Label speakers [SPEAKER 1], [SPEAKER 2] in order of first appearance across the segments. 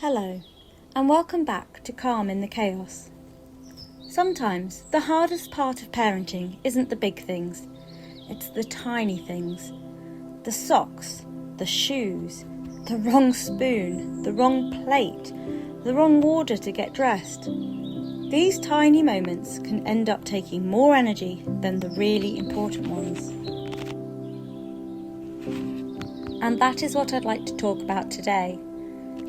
[SPEAKER 1] Hello, and welcome back to Calm in the Chaos. Sometimes the hardest part of parenting isn't the big things, it's the tiny things. The socks, the shoes, the wrong spoon, the wrong plate, the wrong order to get dressed. These tiny moments can end up taking more energy than the really important ones. And that is what I'd like to talk about today.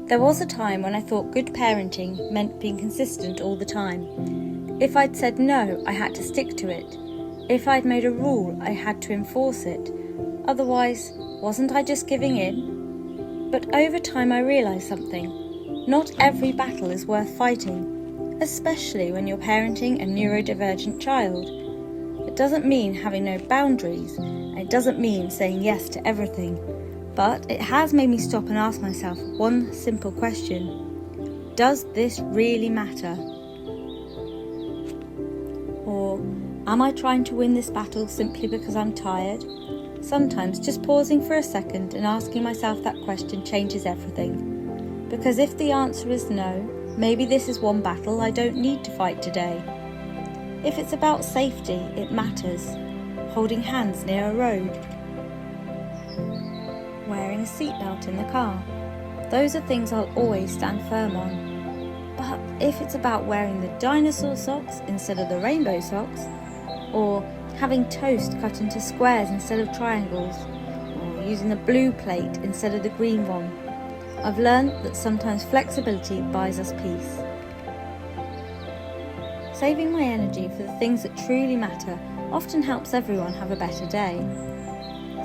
[SPEAKER 1] There was a time when I thought good parenting meant being consistent all the time. If I'd said no, I had to stick to it. If I'd made a rule, I had to enforce it. Otherwise, wasn't I just giving in? But over time I realised something. Not every battle is worth fighting, especially when you're parenting a neurodivergent child. It doesn't mean having no boundaries, and it doesn't mean saying yes to everything. But it has made me stop and ask myself one simple question. Does this really matter? Or am I trying to win this battle simply because I'm tired? Sometimes just pausing for a second and asking myself that question changes everything. Because if the answer is no, maybe this is one battle I don't need to fight today. If it's about safety, it matters. Holding hands near a road. Wearing a seatbelt in the car. Those are things I'll always stand firm on. But if it's about wearing the dinosaur socks instead of the rainbow socks, or having toast cut into squares instead of triangles, or using the blue plate instead of the green one, I've learned that sometimes flexibility buys us peace. Saving my energy for the things that truly matter often helps everyone have a better day.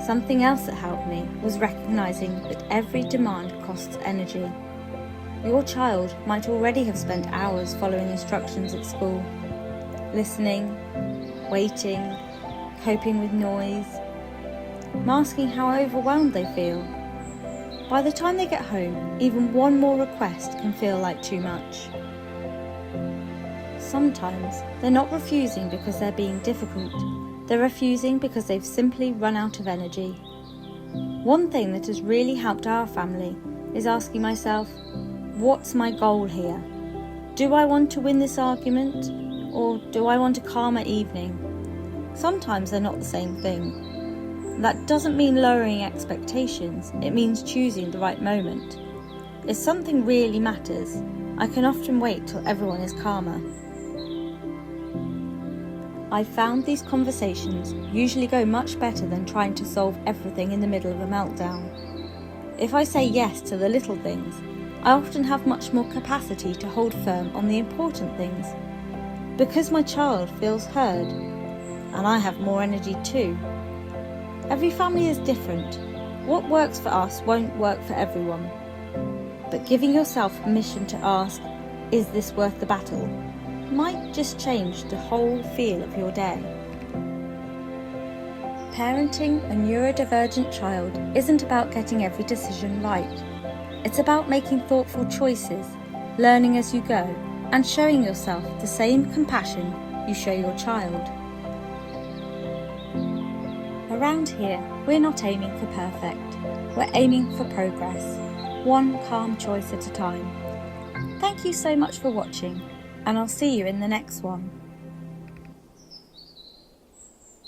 [SPEAKER 1] Something else that helped me was recognising that every demand costs energy. Your child might already have spent hours following instructions at school, listening, waiting, coping with noise, masking how overwhelmed they feel. By the time they get home, even one more request can feel like too much. Sometimes they're not refusing because they're being difficult. They're refusing because they've simply run out of energy. One thing that has really helped our family is asking myself, what's my goal here? Do I want to win this argument, or do I want a calmer evening? Sometimes they're not the same thing. That doesn't mean lowering expectations, it means choosing the right moment. If something really matters, I can often wait till everyone is calmer. I've found these conversations usually go much better than trying to solve everything in the middle of a meltdown. If I say yes to the little things, I often have much more capacity to hold firm on the important things. Because my child feels heard, and I have more energy too. Every family is different. What works for us won't work for everyone. But giving yourself permission to ask, is this worth the battle? Might just change the whole feel of your day. Parenting a neurodivergent child isn't about getting every decision right. It's about making thoughtful choices, learning as you go, and showing yourself the same compassion you show your child. Around here, we're not aiming for perfect. We're aiming for progress, one calm choice at a time. Thank you so much for watching, and I'll see you in the next one.